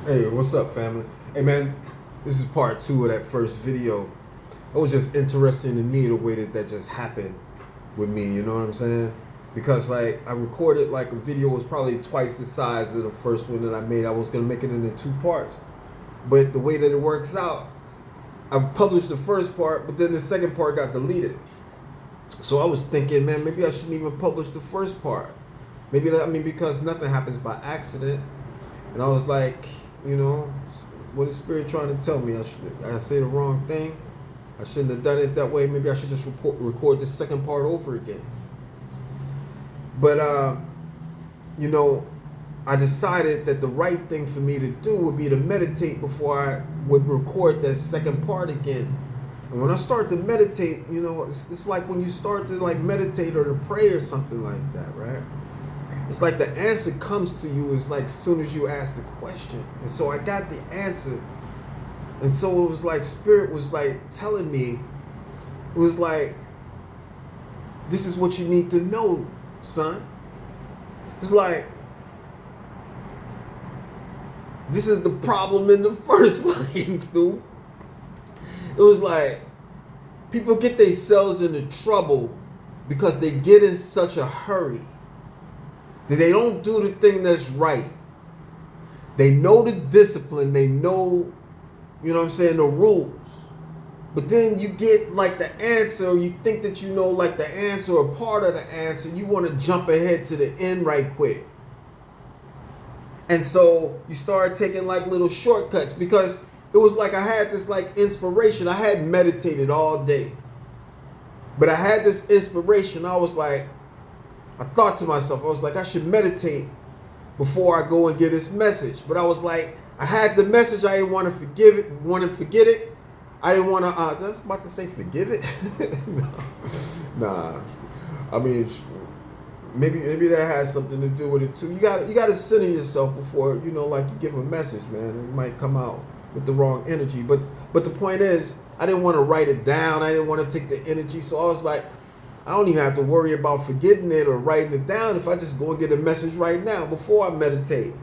Hey, what's up, family? Hey, man, this is part two of that first video. It was just interesting to me the way that just happened with me, you know what I'm saying? Because, like, I recorded, like, a video was probably twice the size of the first one that I made. I was going to make it into two parts. But the way that it works out, I published the first part, but then the second part got deleted. So I was thinking, man, maybe I shouldn't even publish the first part. Maybe, because nothing happens by accident. And I was like, you know, what is Spirit trying to tell me? I say the wrong thing. I shouldn't have done it that way. Maybe I should just record the second part over again. But, you know, I decided that the right thing for me to do would be to meditate before I would record that second part again. And when I start to meditate, you know, it's like when you start to like meditate or to pray or something like that, right? It's like the answer comes to you as like soon as you ask the question. And so I got the answer. And so it was like Spirit was like telling me, it was like, this is what you need to know, son. It's like, this is the problem in the first place, dude. It was like, people get themselves into trouble because they get in such a hurry that they don't do the thing that's right. They know the discipline, they know, you know what I'm saying, the rules. But then you get like the answer, or you think that you know like the answer or part of the answer, you want to jump ahead to the end right quick. And so you start taking like little shortcuts because it was like I had this like inspiration. I had meditated all day. But I had this inspiration. I was like, I thought to myself, I was like, I should meditate before I go and get this message. But I was like, I had the message. I didn't want to forget it. I didn't want to, I was about to say forgive it. Nah. I mean, maybe that has something to do with it too. You got to center yourself before, you know, like you give a message, man. It might come out with the wrong energy. But the point is, I didn't want to write it down. I didn't want to take the energy. So I was like, I don't even have to worry about forgetting it or writing it down if I just go and get a message right now before I meditate.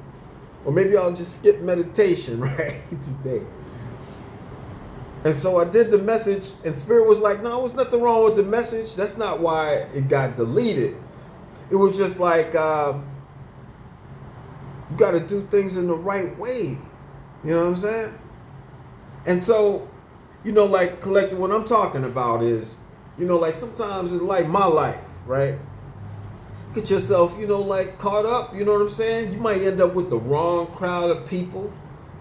Or maybe I'll just skip meditation, right, today. And so I did the message, and Spirit was like, no, there's nothing wrong with the message. That's not why it got deleted. It was just like, you got to do things in the right way. You know what I'm saying? And so, you know, like collective, what I'm talking about is, you know, like sometimes in like my life, right? Get yourself, you know, like caught up, you know what I'm saying? You might end up with the wrong crowd of people.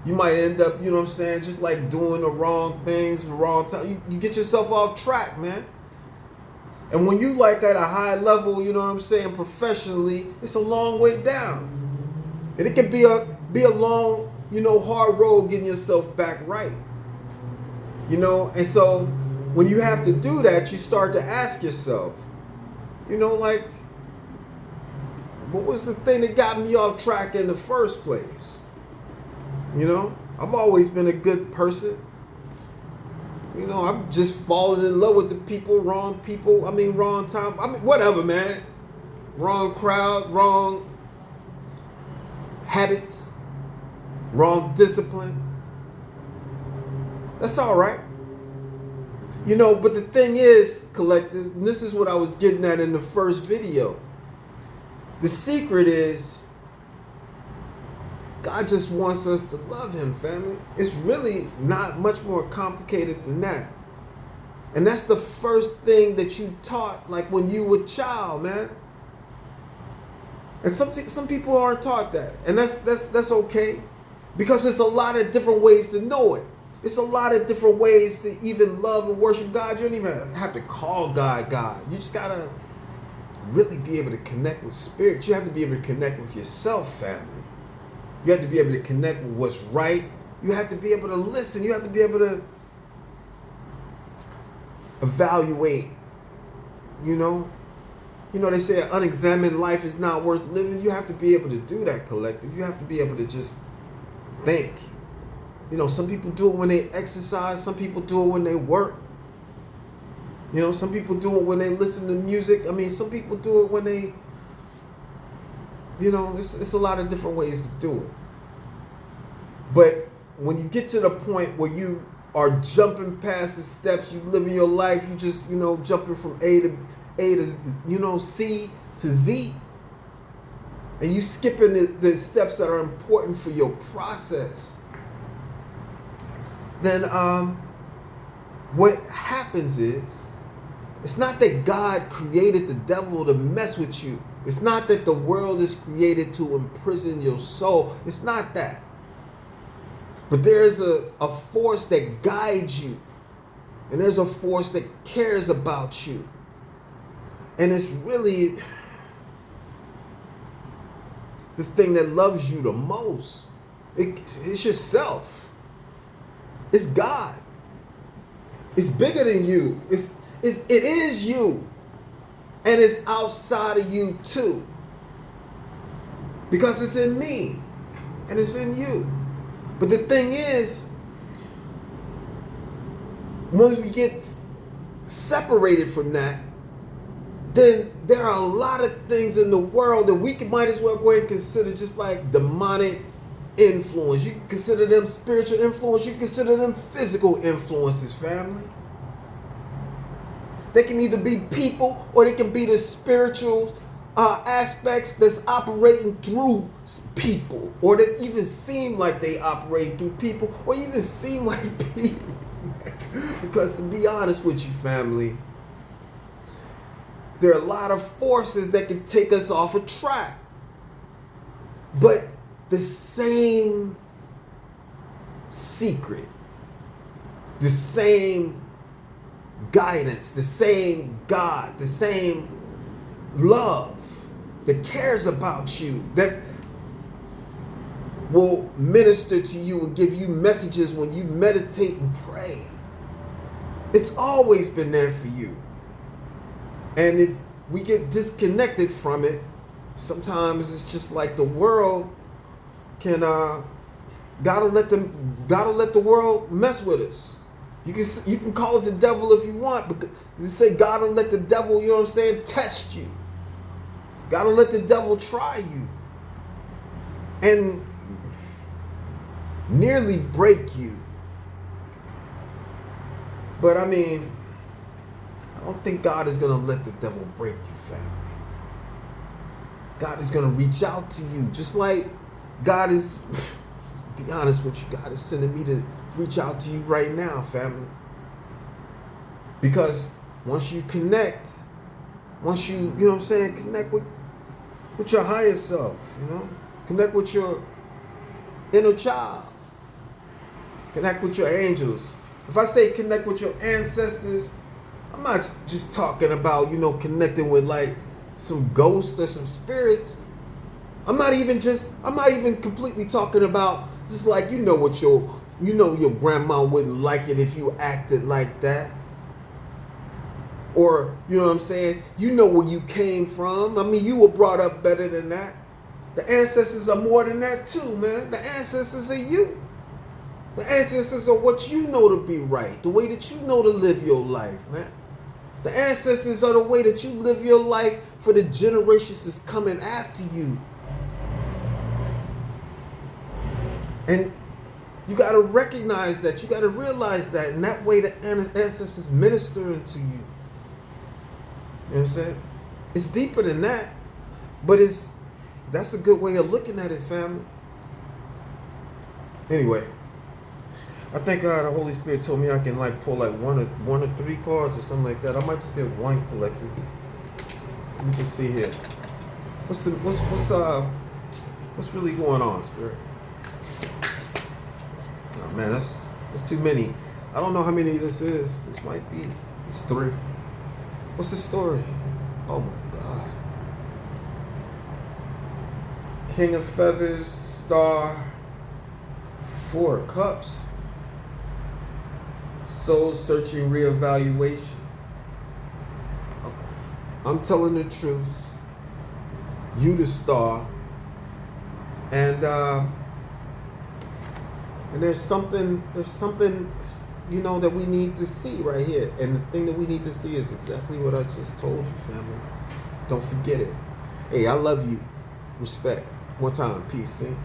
You might end up, you know what I'm saying, just like doing the wrong things, the wrong time. You get yourself off track, man. And when you like at a high level, you know what I'm saying, professionally, it's a long way down. And it can be a long, you know, hard road getting yourself back right. You know, and so when you have to do that, you start to ask yourself, you know, like, what was the thing that got me off track in the first place? You know, I've always been a good person. You know, I've just fallen in love with the wrong time. Whatever, man. Wrong crowd, wrong habits, wrong discipline. That's all right. You know, but the thing is, collective, and this is what I was getting at in the first video. The secret is, God just wants us to love him, family. It's really not much more complicated than that. And that's the first thing that you taught, like when you were a child, man. And some people aren't taught that. And that's okay. Because there's a lot of different ways to know it. It's a lot of different ways to even love and worship God. You don't even have to call God God. You just got to really be able to connect with Spirit. You have to be able to connect with yourself, family. You have to be able to connect with what's right. You have to be able to listen. You have to be able to evaluate, you know. You know, they say an unexamined life is not worth living. You have to be able to do that, collective. You have to be able to just think. You know, some people do it when they exercise. Some people do it when they work. You know, some people do it when they listen to music. I mean, some people do it when they, you know, it's a lot of different ways to do it. But when you get to the point where you are jumping past the steps, you living your life, you just, jumping from A to C to Z, and you skipping the steps that are important for your process, then what happens is, it's not that God created the devil to mess with you. It's not that the world is created to imprison your soul. It's not that. But there's a force that guides you. And there's a force that cares about you. And it's really the thing that loves you the most. It's yourself. It's God. It's bigger than you. It is you. And it's outside of you too. Because it's in me. And it's in you. But the thing is, when we get separated from that, then there are a lot of things in the world that we might as well go ahead and consider just like demonic influence. You can consider them spiritual influence. You can consider them physical influences, family. They can either be people or they can be the spiritual aspects that's operating through people, or that even seem like they operate through people, or even seem like people. Because to be honest with you, family, there are a lot of forces that can take us off a track. But the same secret, the same guidance, the same God, the same love that cares about you, that will minister to you and give you messages when you meditate and pray. It's always been there for you. And if we get disconnected from it, sometimes it's just like the world can gotta let the world mess with us. You can call it the devil if you want, but you say gotta let the devil, test you. Gotta let the devil try you and nearly break you. But I don't think God is gonna let the devil break you, family. God is gonna reach out to you, just like God is. To be honest with you, God is sending me to reach out to you right now, family. Because once you connect, once you, connect with your higher self, connect with your inner child, connect with your angels. If I say connect with your ancestors, I'm not just talking about, connecting with like some ghosts or some spirits. I'm not even completely talking about just like, your grandma wouldn't like it if you acted like that. Or, where you came from. You were brought up better than that. The ancestors are more than that too, man. The ancestors are you. The ancestors are what you know to be right. The way that you know to live your life, man. The ancestors are the way that you live your life for the generations that's coming after you. And you got to recognize that. You got to realize that. And that way the ancestors ministering to you. You know what I'm saying? It's deeper than that. But that's a good way of looking at it, family. Anyway, I think the Holy Spirit told me I can pull one or three cards or something like that. I might just get one collected. Let me just see here. What's really going on, Spirit? Oh man, that's too many. I don't know how many this is. It's 3. What's the story? Oh my God. King of Feathers, Star, 4 of Cups. Soul searching reevaluation. I'm telling the truth. You the star. And there's something that we need to see right here. And the thing that we need to see is exactly what I just told you, family. Don't forget it. Hey, I love you. Respect. One time. Peace. See?